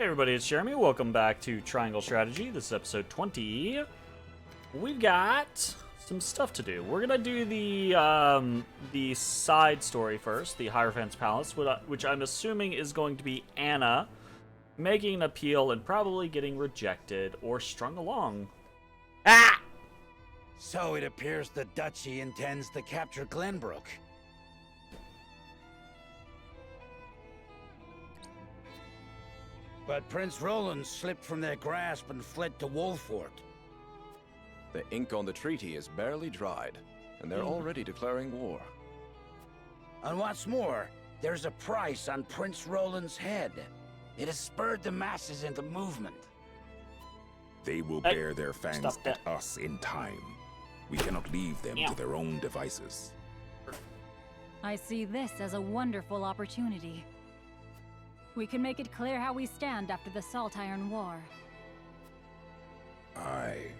Everybody, it's Jeremy. Welcome back to Triangle Strategy. This is episode 20. We've got some stuff to do. We're gonna do the side story first, the Hierophant's Palace, which I'm assuming is going to be Anna making an appeal and probably getting rejected or strung along. Ah! So it appears the Duchy intends to capture Glenbrook. But Prince Roland slipped from their grasp and fled to Wolfort. The ink on the treaty is barely dried, and they're already declaring war. And what's more, there's a price on Prince Roland's head. It has spurred the masses into movement. They will Hey, bear their fangs stop that. at us in time. We cannot leave them Yeah. to their own devices. I see this as a wonderful opportunity. We can make it clear how we stand after the Salt Iron War. Aye.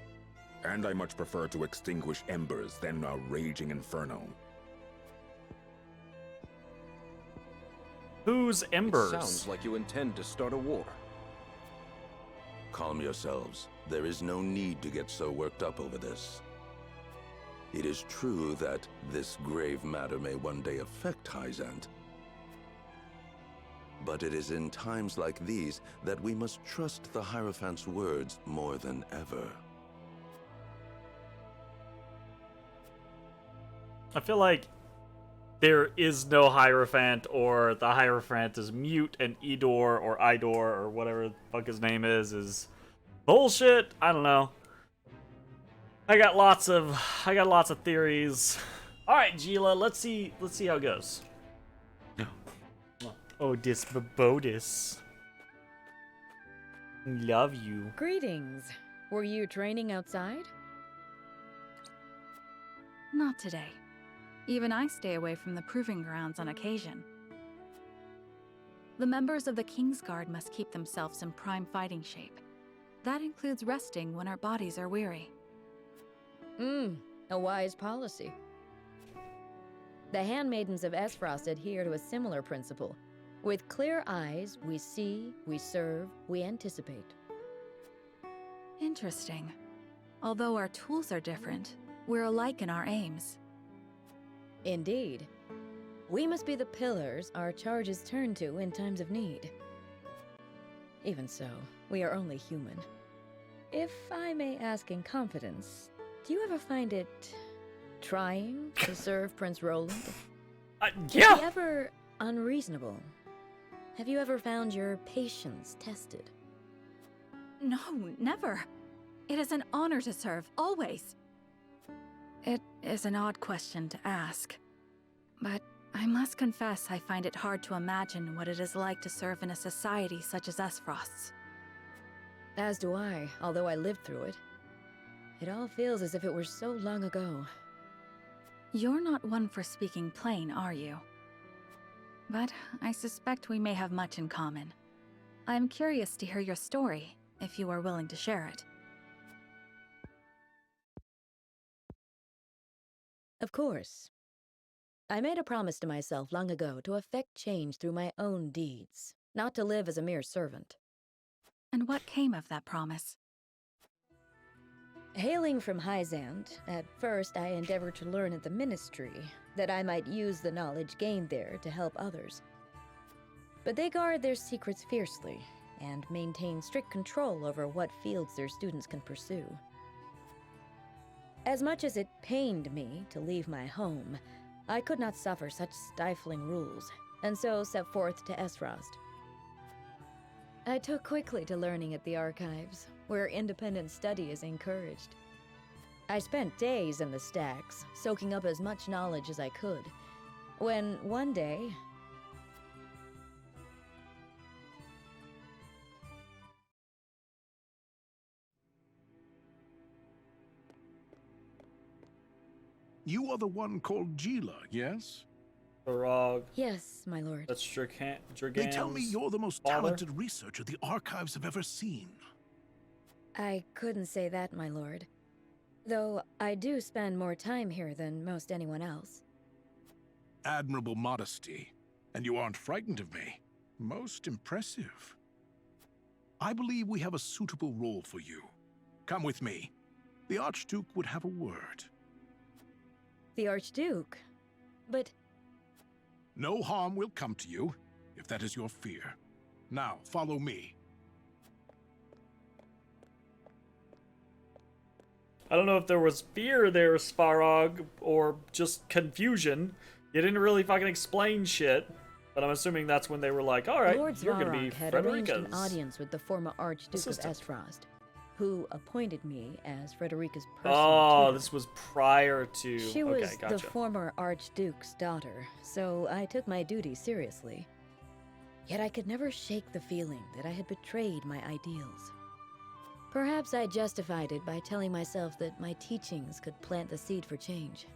And I much prefer to extinguish embers than a raging inferno. Who's Embers? Sounds like you intend to start a war. Calm yourselves. There is no need to get so worked up over this. It is true that this grave matter may one day affect Hyzant. But it is in times like these that we must trust the Hierophant's words more than ever. I feel like there is no Hierophant, or the Hierophant is mute, and Idor or Idor or whatever the fuck his name is bullshit. I don't know. I got lots of theories. All right, Gila, let's see how it goes. Odis Babodis. Love you. Greetings. Were you training outside? Not today. Even I stay away from the proving grounds on occasion. The members of the Kingsguard must keep themselves in prime fighting shape. That includes resting when our bodies are weary. A wise policy. The handmaidens of Esfrost adhere to a similar principle. With clear eyes, we see, we serve, we anticipate. Interesting. Although our tools are different, we're alike in our aims. Indeed. We must be the pillars our charges turn to in times of need. Even so, we are only human. If I may ask in confidence, do you ever find it trying to serve Prince Roland? Is he Yeah. ever unreasonable? Have you ever found your patience tested? No, never. It is an honor to serve, always. It is an odd question to ask, but I must confess I find it hard to imagine what it is like to serve in a society such as Esfrost's. As do I, although I lived through it. It all feels as if it were so long ago. You're not one for speaking plain, are you? But I suspect we may have much in common. I'm curious to hear your story, if you are willing to share it. Of course. I made a promise to myself long ago to effect change through my own deeds, not to live as a mere servant. And what came of that promise? Hailing from Hyzant, at first I endeavored to learn at the Ministry, that I might use the knowledge gained there to help others. But they guard their secrets fiercely, and maintain strict control over what fields their students can pursue. As much as it pained me to leave my home, I could not suffer such stifling rules, and so set forth to Esfrost. I took quickly to learning at the archives, where independent study is encouraged. I spent days in the stacks, soaking up as much knowledge as I could, when one day... You are the one called Gila, yes? Barog. Yes, my lord. That's Dragan's They tell me you're the most father? talented researcher the archives have ever seen. I couldn't say that, my lord. Though I do spend more time here than most anyone else. Admirable modesty. And you aren't frightened of me. Most impressive. I believe we have a suitable role for you. Come with me. The Archduke would have a word. The Archduke? But No harm will come to you, if that is your fear. Now, follow me. I don't know if there was fear there, Svarog, or just confusion. You didn't really fucking explain shit. But I'm assuming that's when they were like, alright, Lord you're gonna be Svarog had arranged an Frederica's audience with the former Archduke assistant. of Esfrost, who appointed me as Frederica's personal Oh, tutor. this was prior to... She okay, was gotcha. the former Archduke's daughter, so I took my duty seriously. Yet I could never shake the feeling that I had betrayed my ideals. Perhaps I justified it by telling myself that my teachings could plant the seed for change.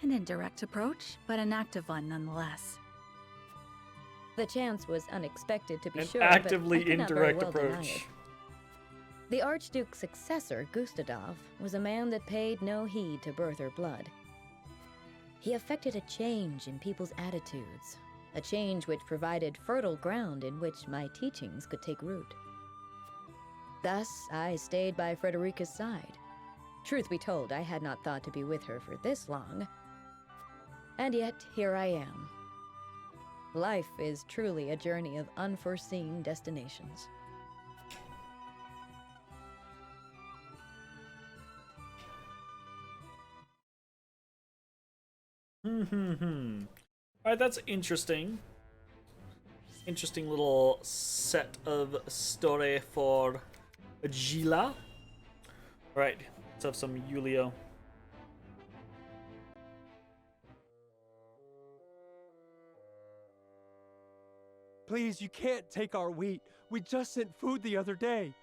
An indirect approach, but an active one nonetheless. The chance was unexpected, to be An sure, actively but I could not very indirect well deny approach. it. The Archduke's successor, Gustadov, was a man that paid no heed to birth or blood. He effected a change in people's attitudes, a change which provided fertile ground in which my teachings could take root. Thus, I stayed by Frederica's side. Truth be told, I had not thought to be with her for this long. And yet, here I am. Life is truly a journey of unforeseen destinations. Alright, that's interesting. Interesting little set of story for Gila. Alright, let's have some Julio. Please, you can't take our wheat. We just sent food the other day.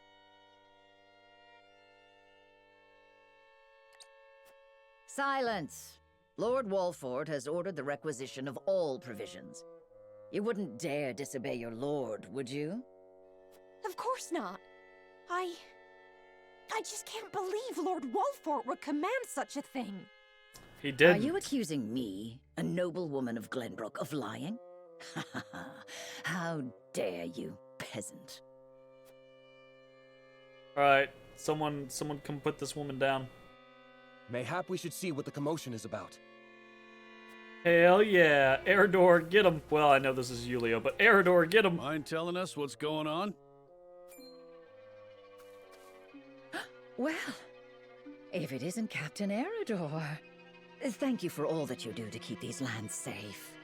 Silence! Lord Walford has ordered the requisition of all provisions. You wouldn't dare disobey your lord, would you? Of course not. I just can't believe Lord Walford would command such a thing. He did. Are you accusing me, a noble woman of Glenbrook, of lying? How dare you, peasant. Alright, someone come put this woman down. Mayhap we should see what the commotion is about. Hell yeah. Eridor, get him. Well, I know this is Julio, but Eridor, get him. Mind telling us what's going on? Well, if it isn't Captain Eridor. Thank you for all that you do to keep these lands safe.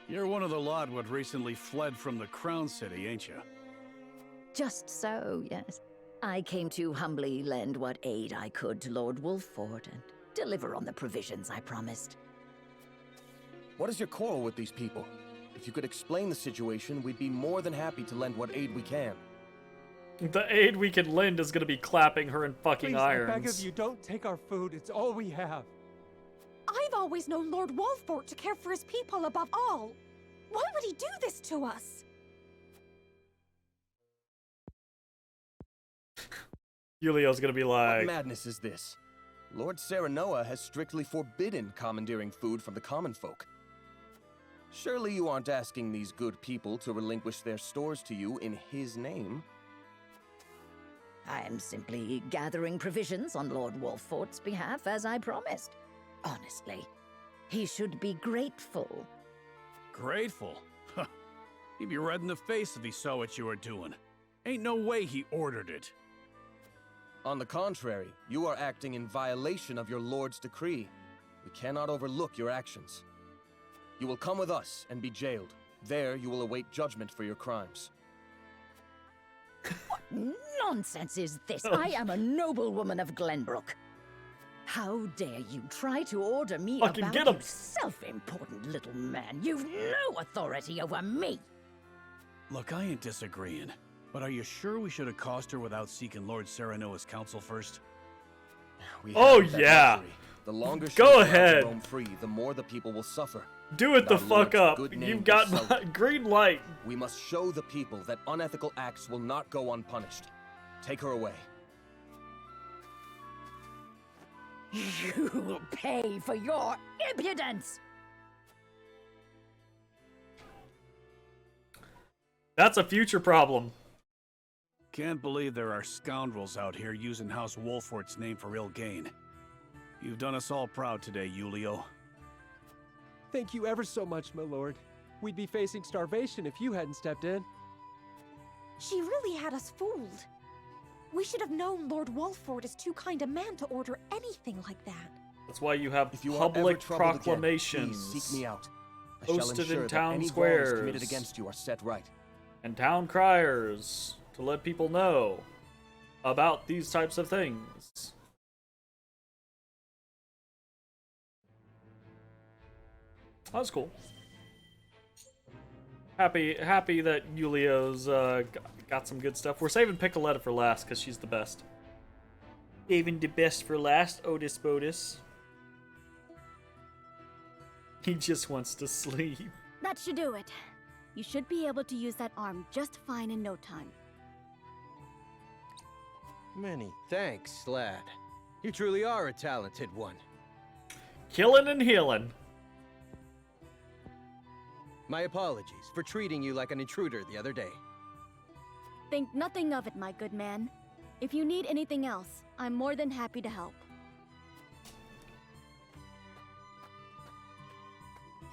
You're one of the lot what recently fled from the Crown City, ain't you? Just so, yes. I came to humbly lend what aid I could to Lord Wolfford and deliver on the provisions I promised. What is your quarrel with these people? If you could explain the situation, we'd be more than happy to lend what aid we can. The aid we can lend is gonna be clapping her in fucking Please, irons. I beg of you, don't take our food. It's all we have. I've always known Lord Walford to care for his people above all. Why would he do this to us? Julio's gonna be like... What madness is this? Lord Serenoa has strictly forbidden commandeering food from the common folk. Surely you aren't asking these good people to relinquish their stores to you in his name? I am simply gathering provisions on Lord Walford's behalf, as I promised. Honestly, he should be grateful. Grateful? Huh. He'd be red in the face if he saw what you were doing. Ain't no way he ordered it. On the contrary, you are acting in violation of your lord's decree. We cannot overlook your actions. You will come with us and be jailed. There you will await judgment for your crimes. What nonsense is this? I am a noblewoman of Glenbrook. How dare you try to order me Fucking about, get him. you self-important little man? You've no authority over me. Look, I ain't disagreeing. But are you sure we should accost her without seeking Lord Serenoa's counsel first? We Oh, have that yeah. luxury. The longer she Go is allowed to ahead. roam free, the more the people will suffer. Do it the Our fuck lord's up. good name You've will got sell my it. green light. We must show the people that unethical acts will not go unpunished. Take her away. You will pay for your impudence! That's a future problem. Can't believe there are scoundrels out here using House Wolfort's name for ill gain. You've done us all proud today, Julio. Thank you ever so much, my lord. We'd be facing starvation if you hadn't stepped in. She really had us fooled. We should have known Lord Wolfort is too kind a man to order anything like that. That's why you have If you are public ever troubled again, proclamations please seek me out. I shall posted ensure in that town any squares wrongs committed against you are set right. and town criers to let people know about these types of things. That's cool. Happy that Julio's got some good stuff. We're saving Piccoletta for last because she's the best. Saving the best for last, Otis Bodis. He just wants to sleep. That should do it. You should be able to use that arm just fine in no time. Many thanks, lad. You truly are a talented one. Killing and healing. My apologies for treating you like an intruder the other day. Think nothing of it, my good man. If you need anything else, I'm more than happy to help.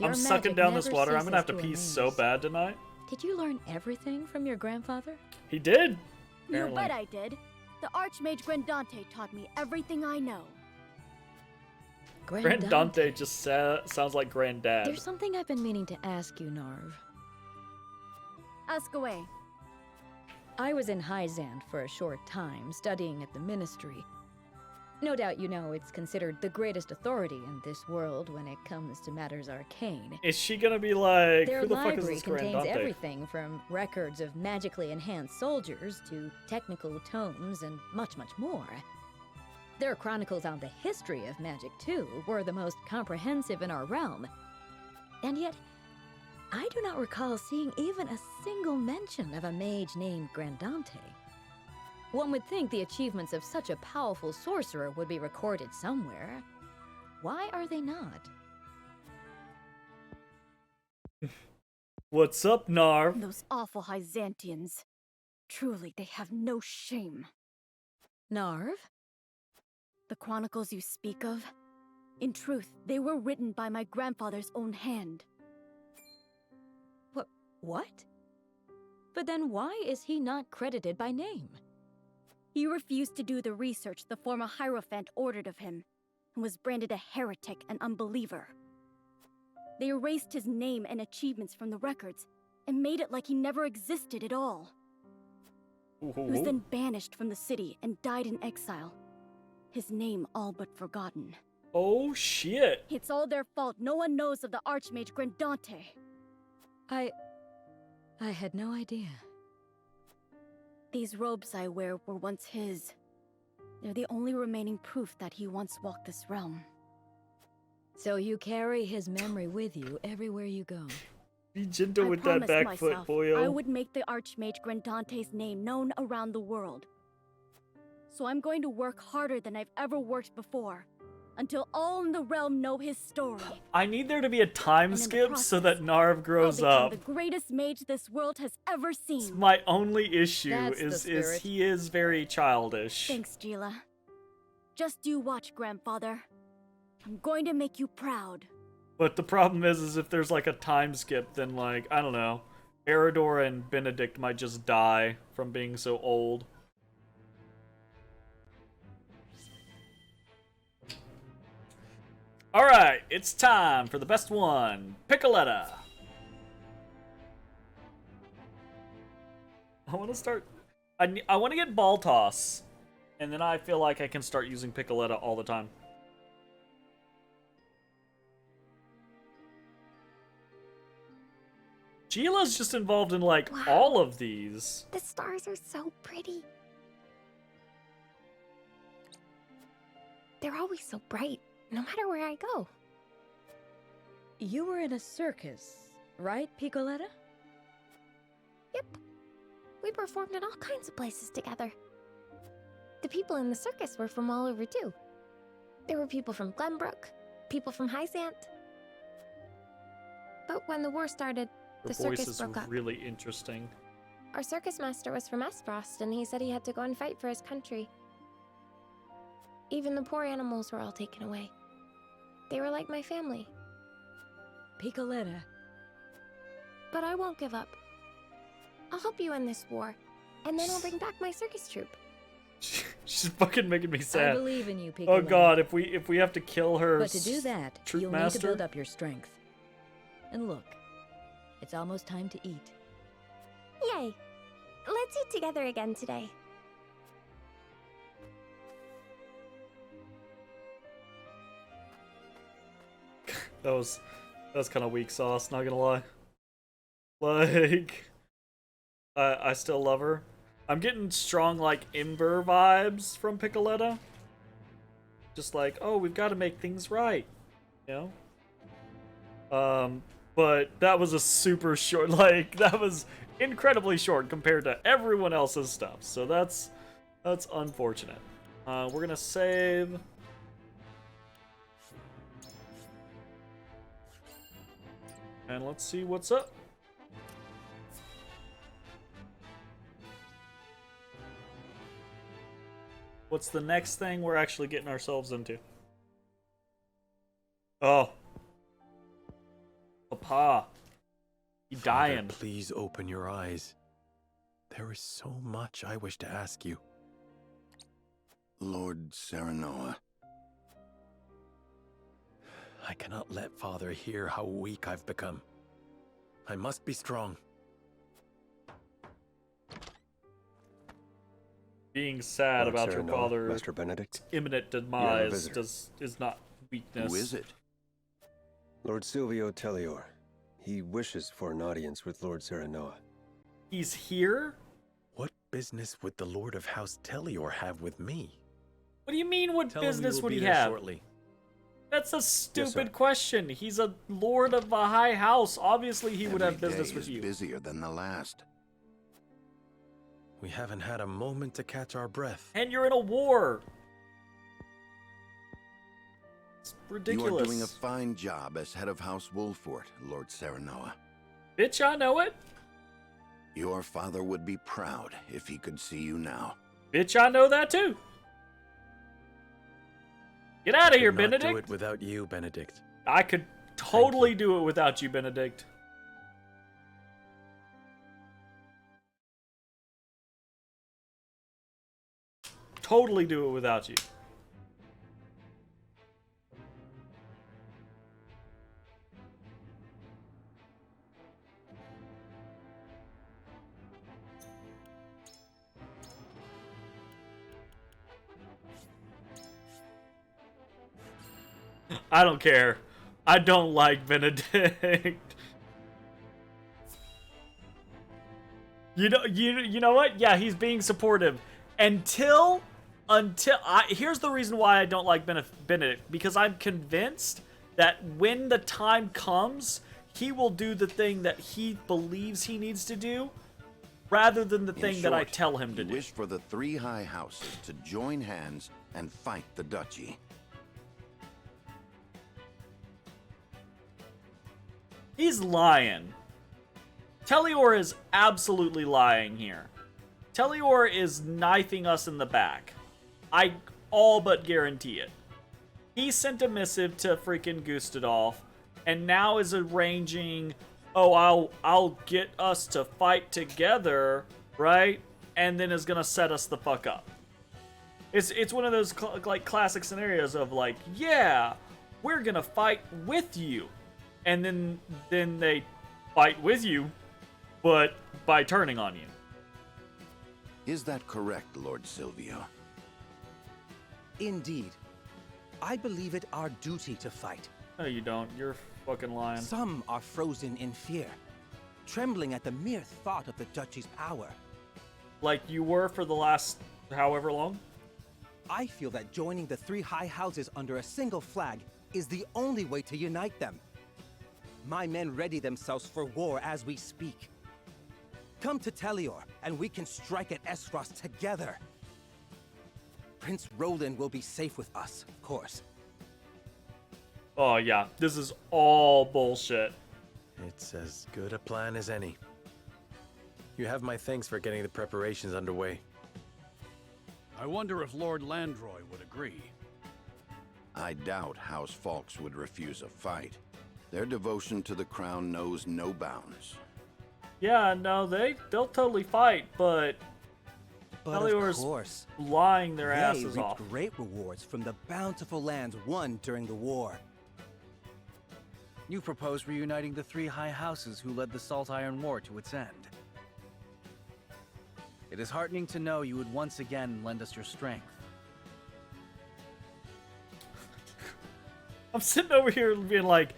I'm sucking down this water. I'm gonna have to pee so bad tonight. Did you learn everything from your grandfather? He did. You Apparently. bet I did. The Archmage Grandante taught me everything I know. Grandante just sounds like granddad. There's something I've been meaning to ask you, Narv. Ask away. I was in Hyzant for a short time, studying at the Ministry. No doubt you know it's considered the greatest authority in this world when it comes to matters arcane. Is she gonna be like, Their who the fuck is library this contains Grandante? everything from records of magically enhanced soldiers to technical tomes and much, much more. Their chronicles on the history of magic, too, were the most comprehensive in our realm. And yet, I do not recall seeing even a single mention of a mage named Grandante. One would think the achievements of such a powerful sorcerer would be recorded somewhere. Why are they not? What's up, Narv? Those awful Hyzantians. Truly, they have no shame. Narv? The chronicles you speak of? In truth, they were written by my grandfather's own hand. What? But then why is he not credited by name? He refused to do the research the former Hierophant ordered of him, and was branded a heretic and unbeliever. They erased his name and achievements from the records, and made it like he never existed at all. He was then banished from the city and died in exile. His name all but forgotten. Oh shit. It's all their fault no one knows of the Archmage Grandante. I had no idea. These robes I wear were once his. They're the only remaining proof that he once walked this realm. So you carry his memory with you everywhere you go. Be gentle with I that promised back foot, myself boyo. I would make the Archmage Grandante's name known around the world. So I'm going to work harder than I've ever worked before, until all in the realm know his story. I need there to be a time skip so that Narv grows I'll up. become the greatest mage this world has ever seen. My only issue That's the is spirit. he is very childish. Thanks, Gila. Just you watch, Grandfather. I'm going to make you proud. But the problem is if there's like a time skip, then like, I don't know, Eridor and Benedict might just die from being so old. Alright, it's time for the best one, Piccoletta. I want to start, I want to get Ball Toss, and then I feel like I can start using Piccoletta all the time. Gila's just involved in, like, all of these. The stars are so pretty. They're always so bright, no matter where I go. You were in a circus, right, Piccoletta? Yep. We performed in all kinds of places together. The people in the circus were from all over, too. There were people from Glenbrook, people from Hyzant. But when the war started, Her the voice circus is broke up. really interesting. Our circus master was from Esfrost, and he said he had to go and fight for his country. Even the poor animals were all taken away. They were like my family. Piccoletta. But I won't give up. I'll help you in this war, and then I'll bring back my circus troupe. She's fucking making me sad. I believe in you, Piccoletta. Oh god, if we have to kill her. But to do that, you'll need to build up your strength. And look, it's almost time to eat. Yay! Let's eat together again today. That was kind of weak sauce, not gonna lie. Like, I still love her. I'm getting strong, like, Ember vibes from Piccoletta. Just like, oh, we've got to make things right, you know? But that was a super short, like, that was incredibly short compared to everyone else's stuff. So that's unfortunate. We're gonna save. And let's see what's up. What's the next thing we're actually getting ourselves into? Oh. Papa. You dying. Father, please open your eyes. There is so much I wish to ask you. Lord Serenoa. I cannot let Father hear how weak I've become. I must be strong. Being sad Lord about your Serenoa, father's Master Benedict, imminent you have a demise visitor. is not weakness. Who is it? Lord Silvio Tellior. He wishes for an audience with Lord Serenoa. He's here? What business would the Lord of House Tellior have with me? What do you mean, what Tell him business will would be he there have? shortly. That's a stupid question. He's a lord of a high house. Obviously, he would have business with you. Busier than the last. We haven't had a moment to catch our breath. And you're in a war. It's ridiculous. You are doing a fine job as head of House Wolfort, Lord Serenoa. Bitch, I know it. Your father would be proud if he could see you now. Bitch, I know that too. Get out of here, Could not Benedict. do it without you, Benedict. I could totally do it without you, Benedict. Totally do it without you. I don't care. I don't like Benedict. You know what? Yeah, he's being supportive until here's the reason why I don't like Benedict, because I'm convinced that when the time comes, he will do the thing that he believes he needs to do rather than the thing that I tell him to do. Wish for the three high houses to join hands and fight the duchy. He's lying. Tellior is absolutely lying here. Tellior is knifing us in the back. I all but guarantee it. He sent a missive to freaking Gustadolf and now is arranging, oh, I'll get us to fight together, right? And then is gonna set us the fuck up. It's one of those like classic scenarios of like, yeah, we're gonna fight with you. And then they fight with you, but by turning on you. Is that correct, Lord Silvio? Indeed. I believe it our duty to fight. No, you don't. You're fucking lying. Some are frozen in fear, trembling at the mere thought of the duchy's power. Like you were for the last however long? I feel that joining the three high houses under a single flag is the only way to unite them. My men ready themselves for war as we speak. Come to Tellior, and we can strike at Esfrost together. Prince Roland will be safe with us, of course. Oh yeah, this is all bullshit. It's as good a plan as any. You have my thanks for getting the preparations underway. I wonder if Lord Landroy would agree. I doubt House Falks would refuse a fight. Their devotion to the crown knows no bounds. Yeah, no, they'll totally fight, but Of course, lying their they asses reaped off. great rewards from the bountiful lands won during the war. You propose reuniting the three high houses who led the Salt Iron War to its end. It is heartening to know you would once again lend us your strength. I'm sitting over here being like,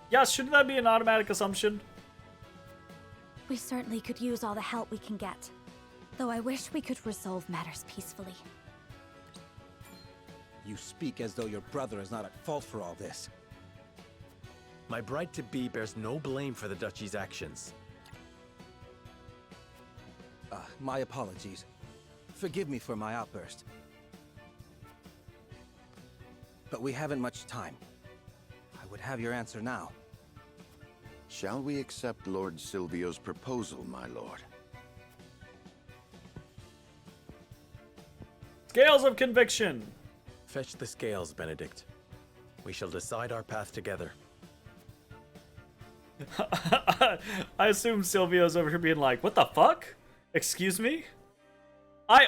yeah, shouldn't that be an automatic assumption? We certainly could use all the help we can get. Though I wish we could resolve matters peacefully. You speak as though your brother is not at fault for all this. My bride-to-be bears no blame for the Duchy's actions. My apologies. Forgive me for my outburst. But we haven't much time. I would have your answer now. Shall we accept Lord Silvio's proposal, my lord? Scales of conviction! Fetch the scales, Benedict. We shall decide our path together. I assume Silvio's over here being like, what the fuck? Excuse me? I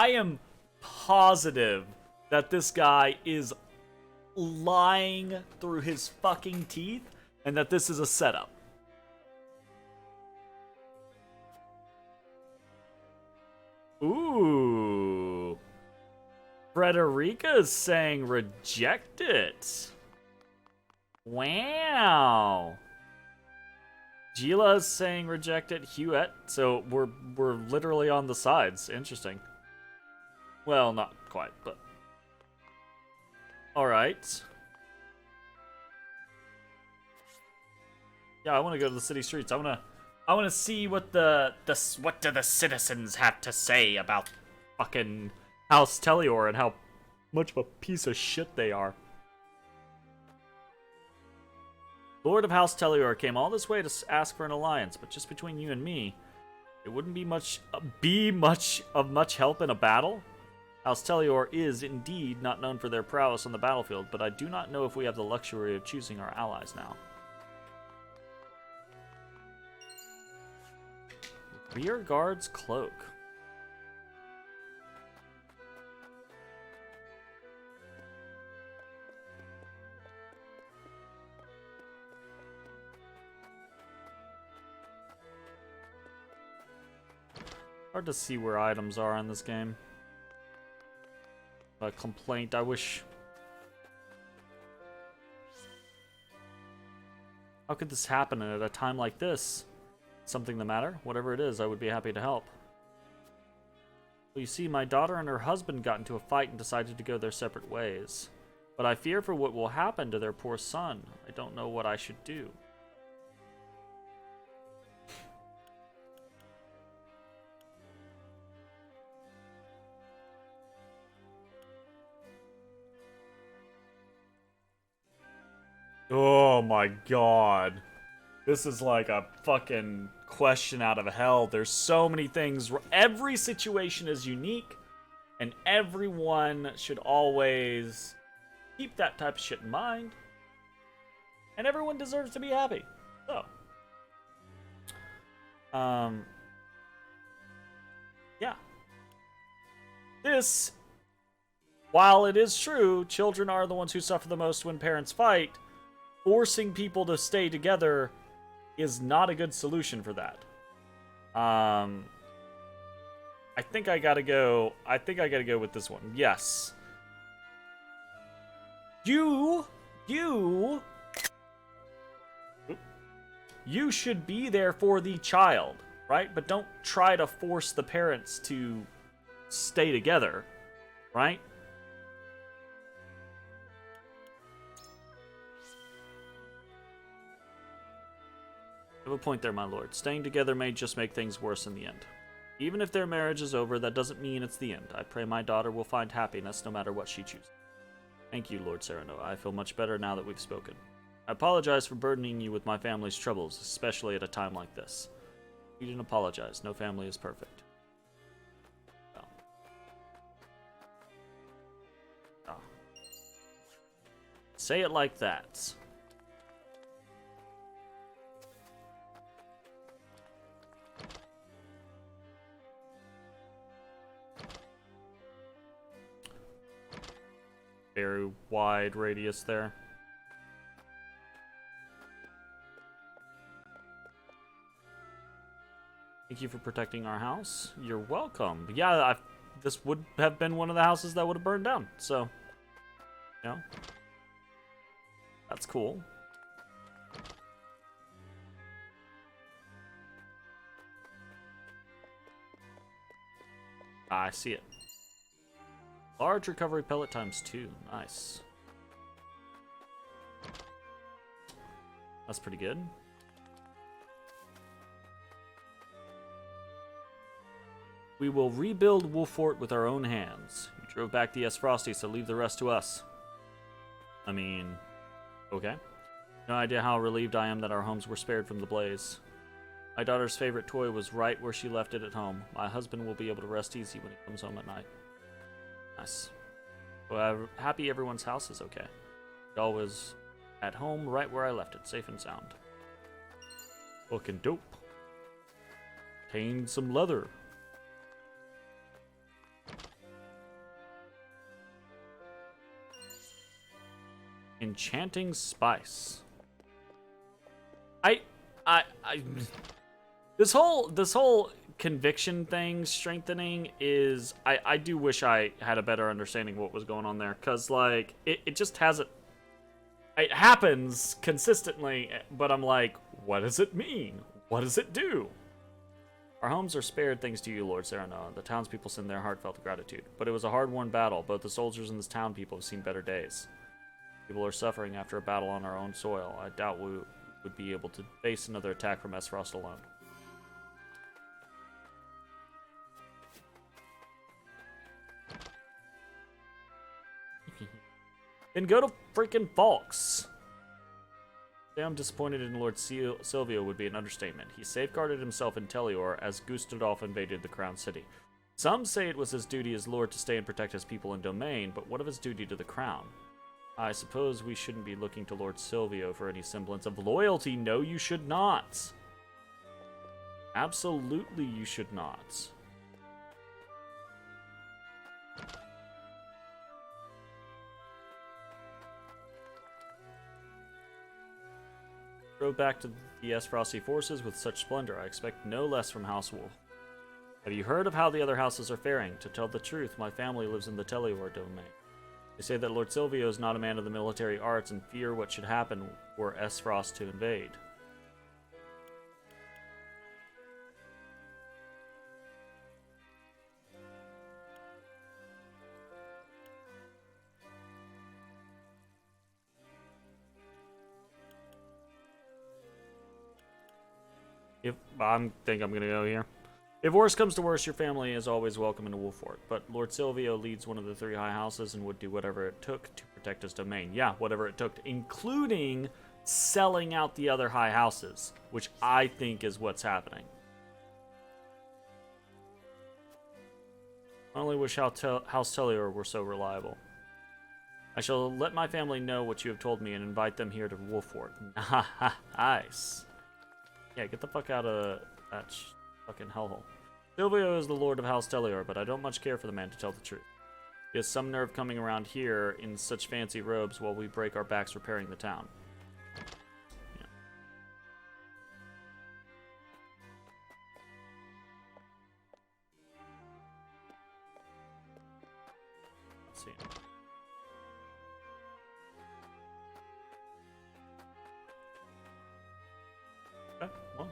am positive that this guy is lying through his fucking teeth and that this is a setup. Ooh. Frederica is saying reject it. Wow. Gila is saying reject it. Huet. So we're literally on the sides. Interesting. Well, not quite, but all right. Yeah, I want to go to the city streets. I want to see what what do the citizens have to say about fucking House Tellior and how much of a piece of shit they are. Lord of House Tellior came all this way to ask for an alliance, but just between you and me, it wouldn't be much of much help in a battle. House Tellior is indeed not known for their prowess on the battlefield, but I do not know if we have the luxury of choosing our allies now. Rear guard's cloak. Hard to see where items are in this game. A complaint, I wish. How could this happen at a time like this? Something the matter? Whatever it is, I would be happy to help. Well, you see, my daughter and her husband got into a fight and decided to go their separate ways. But I fear for what will happen to their poor son. I don't know what I should do. Oh my god. This is like a fucking question out of hell. There's so many things. Every situation is unique, and everyone should always keep that type of shit in mind. And everyone deserves to be happy. So. Yeah. This, while it is true, children are the ones who suffer the most when parents fight, forcing people to stay together is not a good solution for that. I think I gotta go with this one. Yes. You should be there for the child, right? But don't try to force the parents to stay together, right? You have a point there, my lord. Staying together may just make things worse in the end. Even if their marriage is over, that doesn't mean it's the end. I pray my daughter will find happiness no matter what she chooses. Thank you, Lord Sereno. I feel much better now that we've spoken. I apologize for burdening you with my family's troubles, especially at a time like this. You didn't apologize. No family is perfect. Oh. Oh. Say it like that. Very wide radius there. Thank you for protecting our house. You're welcome. Yeah, this would have been one of the houses that would have burned down. So, you know, that's cool. I see it. Large recovery pellet times 2. Nice. That's pretty good. We will rebuild Wolffort with our own hands. You drove back the Frosty, so leave the rest to us. I mean, okay. No idea how relieved I am that our homes were spared from the blaze. My daughter's favorite toy was right where she left it at home. My husband will be able to rest easy when he comes home at night. Nice. Well, I'm happy everyone's house is okay. It all was at home right where I left it, safe and sound. Looking dope. Obtained some leather. Enchanting spice. This whole conviction thing strengthening is I do wish I had a better understanding of what was going on there, because like it just hasn't, it happens consistently, but I'm like, what does it mean? What does it do? Our homes are spared thanks to you, Lord Serenoa. The townspeople send their heartfelt gratitude. But it was a hard-won battle. Both the soldiers and the town people have seen better days. People are suffering after a battle on our own soil. I doubt we would be able to face another attack from Esfrost alone. Then go to freaking Falks. Say I'm disappointed in Lord Silvio would be an understatement. He safeguarded himself in Tellior as Gustadolf invaded the Crown City. Some say it was his duty as Lord to stay and protect his people and domain, but what of his duty to the Crown? I suppose we shouldn't be looking to Lord Silvio for any semblance of loyalty. No, you should not. Absolutely, you should not. Drove back to the Esfrosty forces with such splendor. I expect no less from House Wolf. Have you heard of how the other houses are faring? To tell the truth, my family lives in the Tellior domain. They say that Lord Silvio is not a man of the military arts and fear what should happen were Esfrost to invade. I think I'm gonna go here. If worse comes to worse, your family is always welcome in Wolffort, but Lord Silvio leads one of the 3 high houses and would do whatever it took to protect his domain. Yeah, whatever it took, including selling out the other high houses, which I think is what's happening. I only wish House Tellior were so reliable. I shall let my family know what you have told me and invite them here to Wolffort. Nice. Yeah, get the fuck out of that fucking hellhole. Silvio is the Lord of House Tellior, but I don't much care for the man, to tell the truth. He has some nerve coming around here in such fancy robes while we break our backs repairing the town. Yeah. Let's see. Okay, well.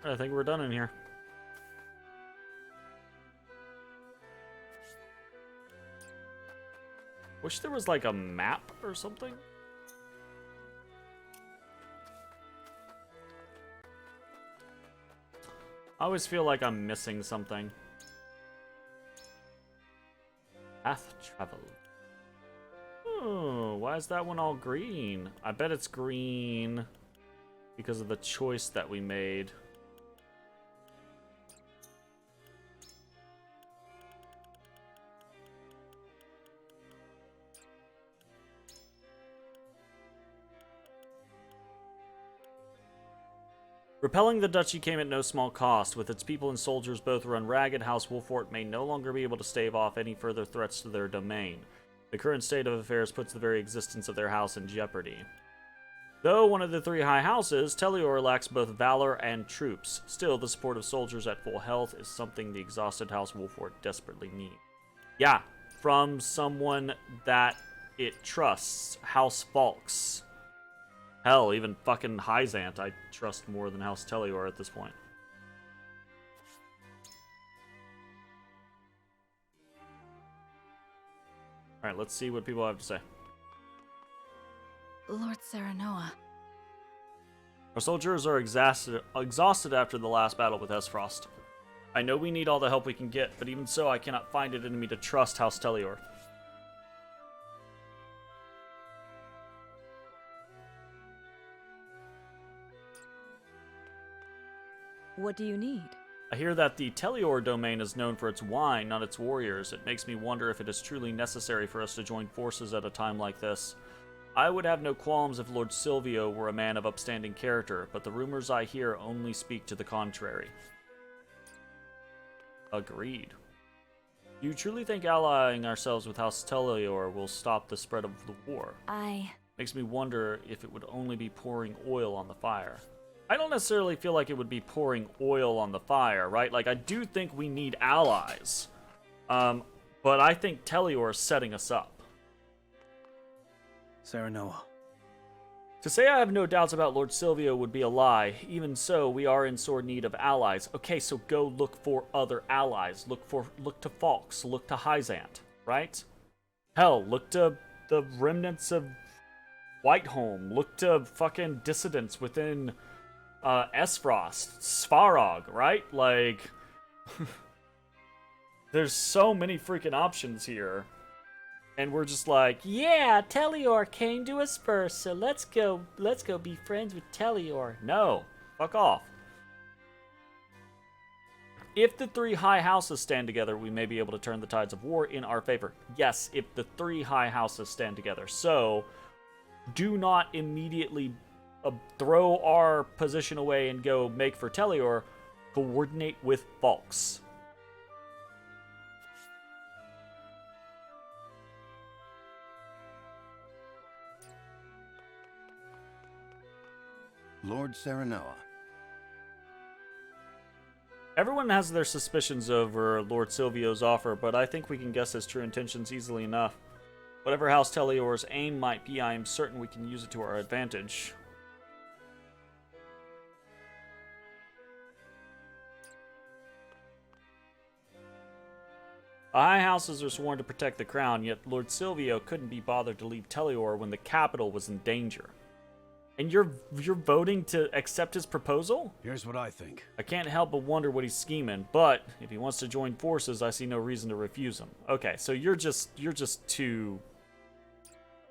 I think we're done in here. Wish there was like a map or something. always feel like I'm missing something. Path travel. Oh, why is that one all green? I bet it's green because of the choice that we made. Repelling the duchy came at no small cost. With its people and soldiers both run ragged, House Wolfort may no longer be able to stave off any further threats to their domain. The current state of affairs puts the very existence of their house in jeopardy. Though one of the three high houses, Tellior lacks both valor and troops. Still, the support of soldiers at full health is something the exhausted House Wolfort desperately needs. Yeah, from someone that it trusts, House Falks. Hell, even fucking Hyzant I trust more than House Tellior at this point. Alright, let's see what people have to say. Lord Serenoa. Our soldiers are exhausted after the last battle with Esfrost. I know we need all the help we can get, but even so, I cannot find it in me to trust House Tellior. What do you need? I hear that the Tellior domain is known for its wine, not its warriors. It makes me wonder if it is truly necessary for us to join forces at a time like this. I would have no qualms if Lord Silvio were a man of upstanding character, but the rumors I hear only speak to the contrary. Agreed. Do you truly think allying ourselves with House Tellior will stop the spread of the war? Makes me wonder if it would only be pouring oil on the fire. I don't necessarily feel like it would be pouring oil on the fire, right? Like, I do think we need allies. But I think Tellior is setting us up. Serenoa. To say I have no doubts about Lord Silvio would be a lie. Even so, we are in sore need of allies. Okay, so go look for other allies. Look to Falks. Look to Hyzant, right? Hell, look to the remnants of Whiteholm. Look to fucking dissidents within Esfrost, Svarog, right? Like, there's so many freaking options here. And we're just like, yeah, Tellior came to us first, so let's go be friends with Tellior. No, fuck off. If the three high houses stand together, we may be able to turn the tides of war in our favor. Yes, if the three high houses stand together. So, do not immediately throw our position away and go make for Tellior. Coordinate with Falks. Lord Serenoa. Everyone has their suspicions over Lord Silvio's offer, but I think we can guess his true intentions easily enough. Whatever House Tellior's aim might be, I am certain we can use it to our advantage. The high houses are sworn to protect the crown, yet Lord Silvio couldn't be bothered to leave Tellior when the capital was in danger. And you're voting to accept his proposal? Here's what I think. I can't help but wonder what he's scheming, but if he wants to join forces, I see no reason to refuse him. Okay, so you're just too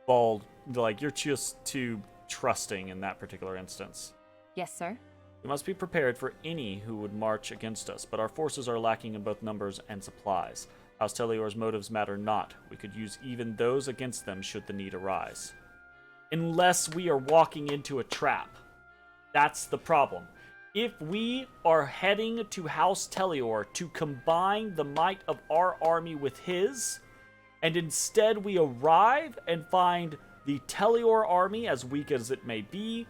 bald, like you're just too trusting in that particular instance. Yes, sir. We must be prepared for any who would march against us, but our forces are lacking in both numbers and supplies. House Tellior's motives matter not. We could use even those against them should the need arise. Unless we are walking into a trap. That's the problem. If we are heading to House Tellior to combine the might of our army with his, and instead we arrive and find the Tellior army, as weak as it may be,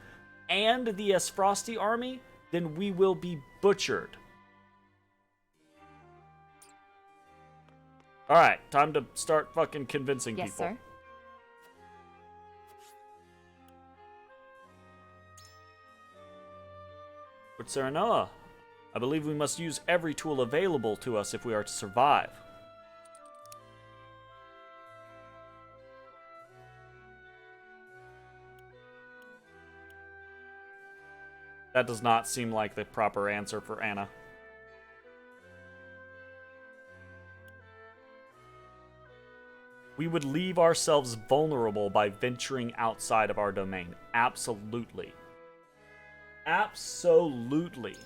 and the Esfrosti army, then we will be butchered. Alright, time to start fucking convincing people. Yes, sir. But Serenoa, I believe we must use every tool available to us if we are to survive. That does not seem like the proper answer for Anna. We would leave ourselves vulnerable by venturing outside of our domain. Absolutely. Absolutely.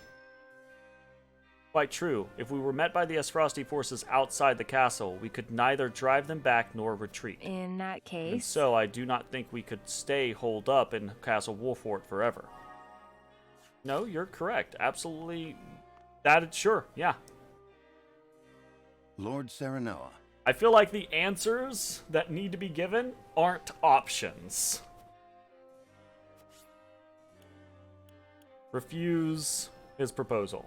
Quite true. If we were met by the Esfrosti forces outside the castle, we could neither drive them back nor retreat. In that case... And so I do not think we could stay holed up in Castle Wolffort forever. No, you're correct. Absolutely. Sure, yeah. Lord Serenoa. I feel like the answers that need to be given aren't options. Refuse his proposal.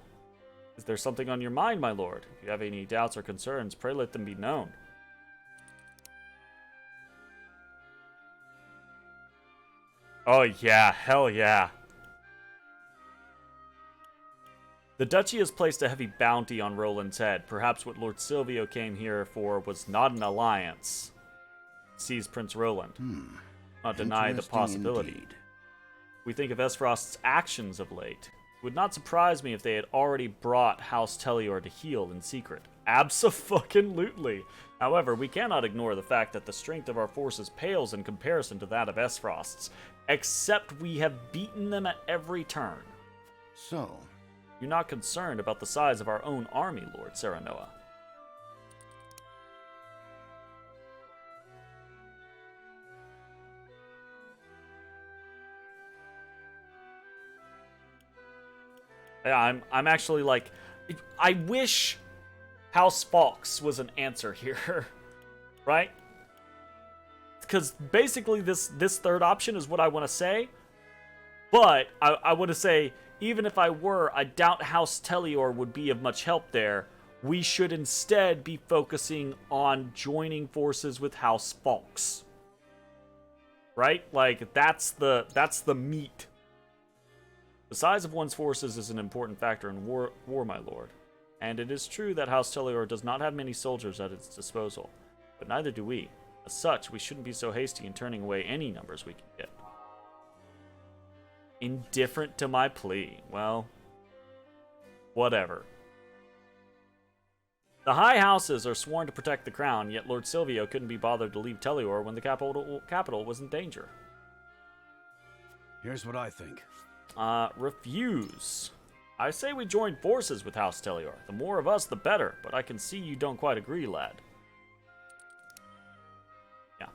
Is there something on your mind, my lord? If you have any doubts or concerns, pray let them be known. Oh yeah, hell yeah. The duchy has placed a heavy bounty on Roland's head. Perhaps what Lord Silvio came here for was not an alliance. Seize Prince Roland. Not deny the possibility. Indeed. We think of Esfrost's actions of late. It would not surprise me if they had already brought House Tellior to heel in secret. Abso-fucking-lutely. However, we cannot ignore the fact that the strength of our forces pales in comparison to that of Esfrost's, except we have beaten them at every turn. So, you're not concerned about the size of our own army, Lord Serenoa. Yeah, I'm actually like, I wish House Falks was an answer here, right? Because basically this third option is what I want to say, but I want to say, even if I were, I doubt House Tellior would be of much help there. We should instead be focusing on joining forces with House Falks. Right? Like, that's the meat. The size of one's forces is an important factor in war, my lord. And it is true that House Tellior does not have many soldiers at its disposal, but neither do we. As such, we shouldn't be so hasty in turning away any numbers we can get. Indifferent to my plea. Well, whatever. The High Houses are sworn to protect the crown, yet Lord Silvio couldn't be bothered to leave Tellior when the capital was in danger. Here's what I think. Refuse. I say we join forces with House Tellior. The more of us, the better, but I can see you don't quite agree, lad. Yeah.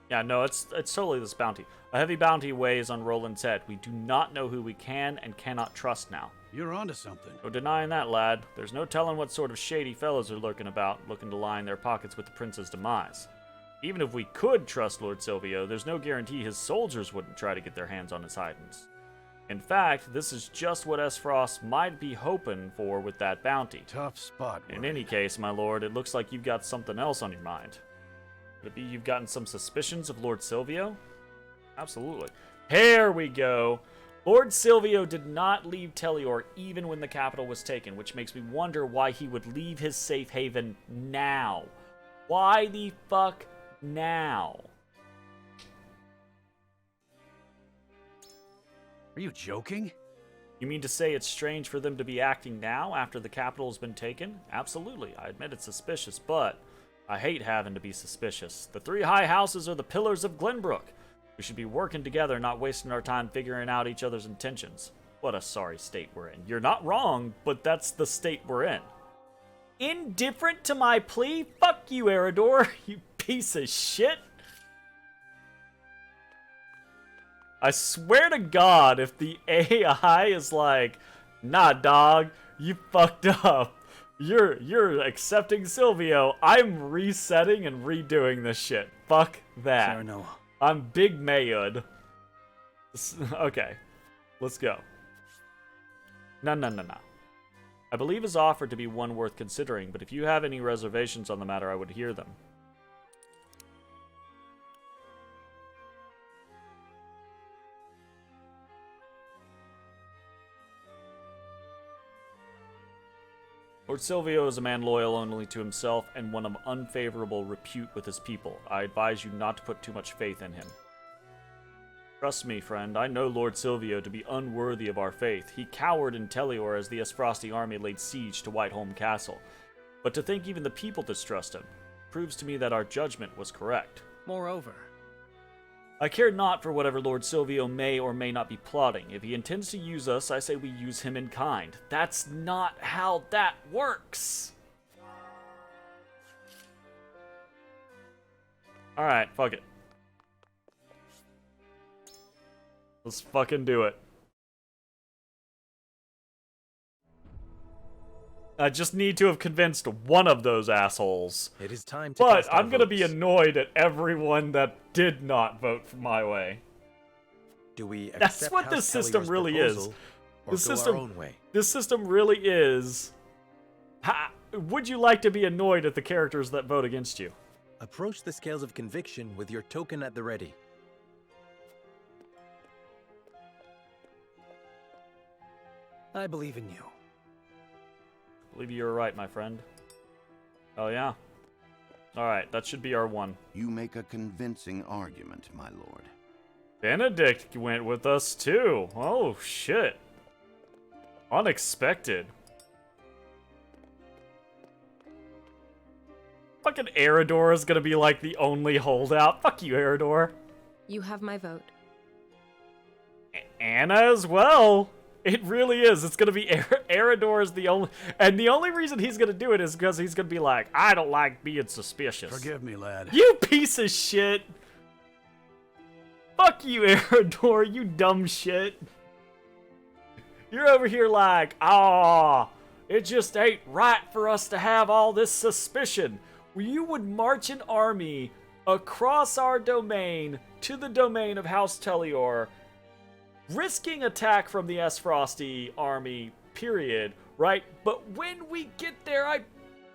Yeah, no, it's totally this bounty. A heavy bounty weighs on Roland's head. We do not know who we can and cannot trust now. You're onto something. No denying that, lad. There's no telling what sort of shady fellows are lurking about, looking to line their pockets with the prince's demise. Even if we could trust Lord Silvio, there's no guarantee his soldiers wouldn't try to get their hands on his hidings. In fact, this is just what Esfrost might be hoping for with that bounty. Tough spot. In any case, my lord, it looks like you've got something else on your mind. Could it be you've gotten some suspicions of Lord Silvio? Absolutely. Here we go. Lord Silvio did not leave Tellior even when the capital was taken, which makes me wonder why he would leave his safe haven now. Why the fuck now? Are you joking? You mean to say it's strange for them to be acting now after the capital has been taken? Absolutely. I admit it's suspicious, but I hate having to be suspicious. The three high houses are the pillars of Glenbrook. We should be working together, not wasting our time figuring out each other's intentions. What a sorry state we're in. You're not wrong, but that's the state we're in. Indifferent to my plea? Fuck you, Eredor, you piece of shit. I swear to God, if the AI is like, nah, dog, you fucked up. You're accepting Silvio. I'm resetting and redoing this shit. Fuck that. Serenoa. I'm Big Mayud. Okay, let's go. No. I believe his offer to be one worth considering, but if you have any reservations on the matter, I would hear them. Lord Silvio is a man loyal only to himself and one of unfavorable repute with his people. I advise you not to put too much faith in him. Trust me, friend, I know Lord Silvio to be unworthy of our faith. He cowered in Tellior as the Esfrosti army laid siege to Whiteholm Castle. But to think even the people distrust him proves to me that our judgment was correct. Moreover, I care not for whatever Lord Silvio may or may not be plotting. If he intends to use us, I say we use him in kind. That's not how that works! Alright, fuck it. Let's fucking do it. I just need to have convinced one of those assholes. It is time to But cast our I'm gonna be votes. annoyed at everyone that did not vote my way. Do we accept That's what House this system Tellior's really proposal, is. Or This go system, our own way? this system really is. Would you like to be annoyed at the characters that vote against you? Approach the scales of conviction with your token at the ready. I believe in you. Believe you were right, my friend. Oh yeah. Alright, that should be our one. You make a convincing argument, my lord. Benedict went with us too. Oh shit. Unexpected. Fucking Eridor is gonna be like the only holdout. Fuck you, Eridor. You have my vote. Anna as well. It really is. It's gonna be Eridor is the only, and the only reason he's gonna do it is because he's gonna be like, I don't like being suspicious. Forgive me, lad. You piece of shit. Fuck you, Eridor. You dumb shit. You're over here like, it just ain't right for us to have all this suspicion. You would march an army across our domain to the domain of House Tellior, risking attack from the Esfrosti army, period, right? But when we get there, I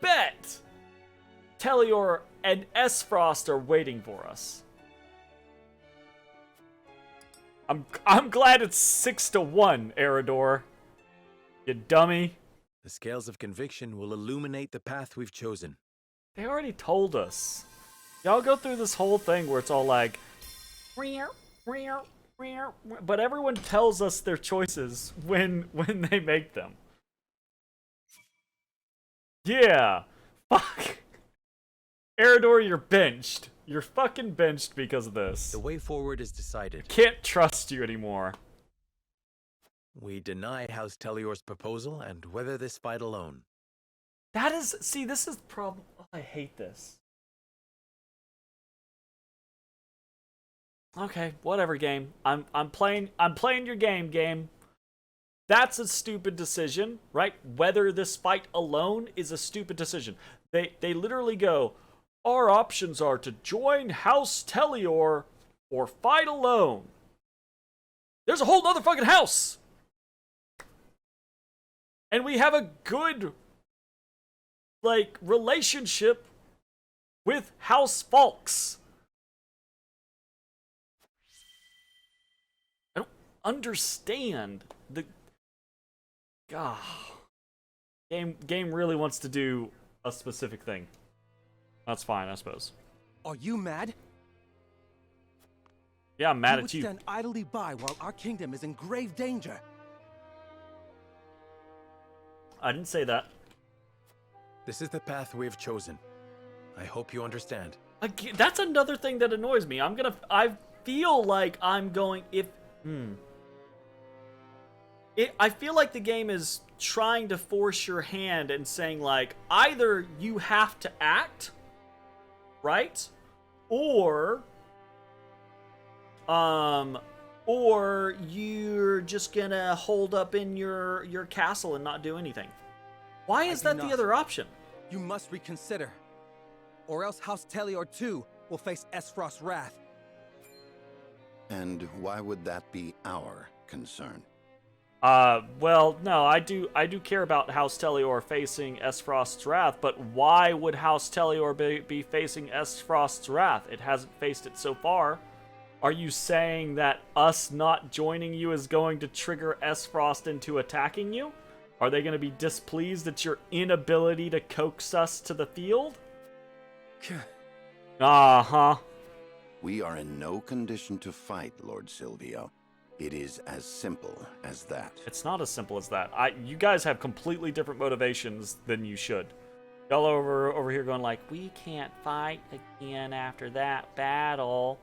bet Tellior and Esfrost are waiting for us. I'm glad it's 6-1, Eridor. You dummy. The scales of conviction will illuminate the path we've chosen. They already told us. Y'all go through this whole thing where it's all like, but everyone tells us their choices when they make them. Yeah. Fuck. Eridor, you're benched. You're fucking benched because of this. The way forward is decided. Can't trust you anymore. We deny House Tellior's proposal and weather this fight alone. That is, see, this is the problem. Oh, I hate this. Okay, whatever, game. I'm playing your game. That's a stupid decision, right? Weather this fight alone is a stupid decision. They literally go, our options are to join House Tellior or fight alone. There's a whole other fucking house! And we have a good, like, relationship with House Falks. I don't understand the... Game really wants to do a specific thing. That's fine, I suppose. Are you mad? Yeah, I'm mad at would you. Stand idly by while our kingdom is in grave danger. I didn't say that. This is the path we have chosen. I hope you understand. That's another thing that annoys me. I feel like I'm going, I feel like the game is trying to force your hand and saying like, either you have to act, right? Or you're just gonna hold up in your castle and not do anything. Why is that the other option? You must reconsider, or else House Tellior too will face Esfrost's wrath. And why would that be our concern? Well, no, I do care about House Tellior facing Esfrost's wrath, but why would House Tellior be facing Esfrost's wrath? It hasn't faced it so far. Are you saying that us not joining you is going to trigger Esfrost into attacking you? Are they going to be displeased at your inability to coax us to the field? Uh-huh. We are in no condition to fight, Lord Silvio. It is as simple as that. It's not as simple as that. You guys have completely different motivations than you should. Y'all over here going like, we can't fight again after that battle.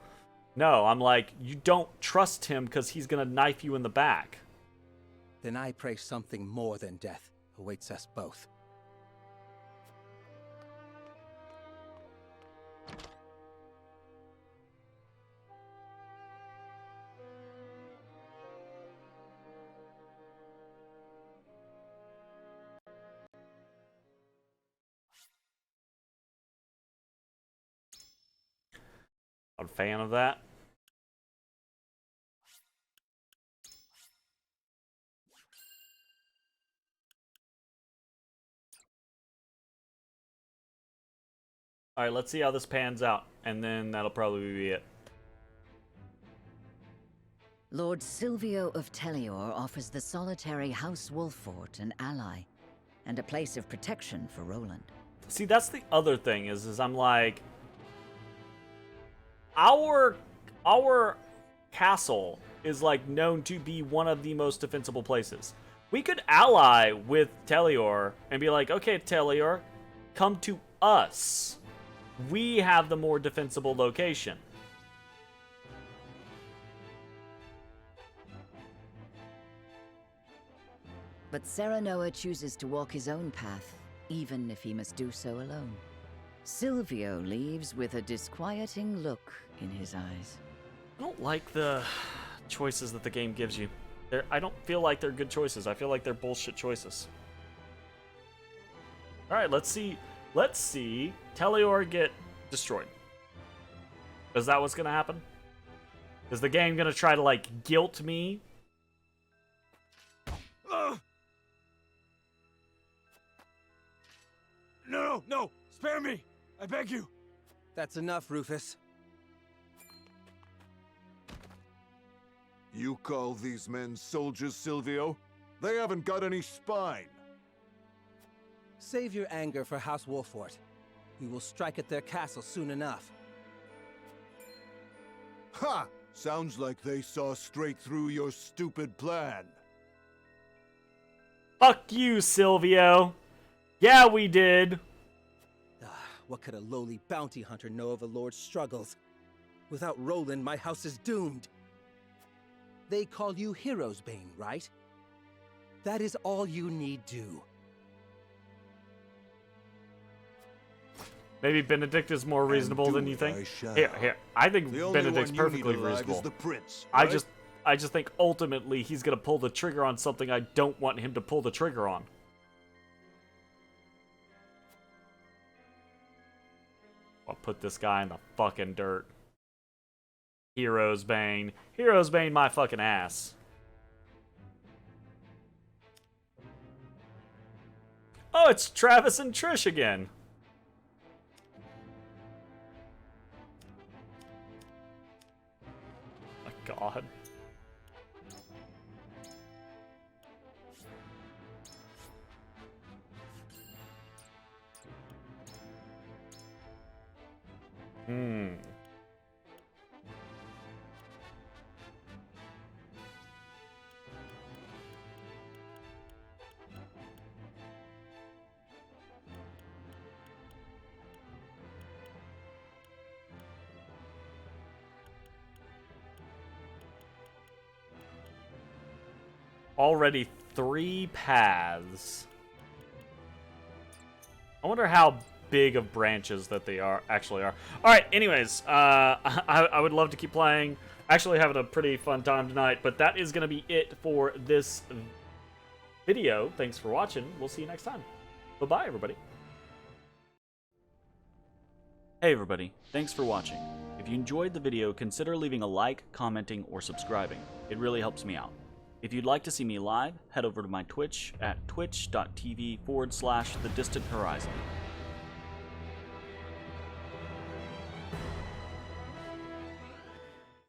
No, I'm like, you don't trust him because he's gonna knife you in the back. Then I pray something more than death awaits us both. Not a fan of that. Alright, let's see how this pans out, and then that'll probably be it. Lord Silvio of Tellior offers the solitary House Wolffort an ally, and a place of protection for Roland. See, that's the other thing, is I'm like... Our castle is, like, known to be one of the most defensible places. We could ally with Tellior and be like, okay, Tellior, come to us. We have the more defensible location. But Serenoa chooses to walk his own path, even if he must do so alone. Silvio leaves with a disquieting look in his eyes. I don't like the choices that the game gives you. I don't feel like they're good choices. I feel like they're bullshit choices. Alright, let's see. Let's see Tellior get destroyed. Is that what's gonna happen? Is the game gonna try to, like, guilt me? No, no! Spare me! I beg you! That's enough, Rufus. You call these men soldiers, Silvio? They haven't got any spine. Save your anger for House Wolffort. We will strike at their castle soon enough. Ha! Sounds like they saw straight through your stupid plan. Fuck you, Silvio. Yeah, we did. What could a lowly bounty hunter know of a lord's struggles? Without Roland, my house is doomed. They call you Hero's Bane, right? That is all you need do. Maybe Benedict is more reasonable than you think. Here. I think Benedict's perfectly reasonable. The prince, right? right? I just think ultimately he's gonna pull the trigger on something I don't want him to pull the trigger on. I'll put this guy in the fucking dirt. Hero's Bane. Hero's Bane my fucking ass. Oh, it's Travis and Trish again. My God. Already 3 paths. I wonder how big of branches that they actually are. Alright, anyways, I would love to keep playing. Actually having a pretty fun time tonight, but that is going to be it for this video. Thanks for watching. We'll see you next time. Bye-bye, everybody. Hey, everybody. Thanks for watching. If you enjoyed the video, consider leaving a like, commenting, or subscribing. It really helps me out. If you'd like to see me live, head over to my Twitch at twitch.tv/thedistanthorizon.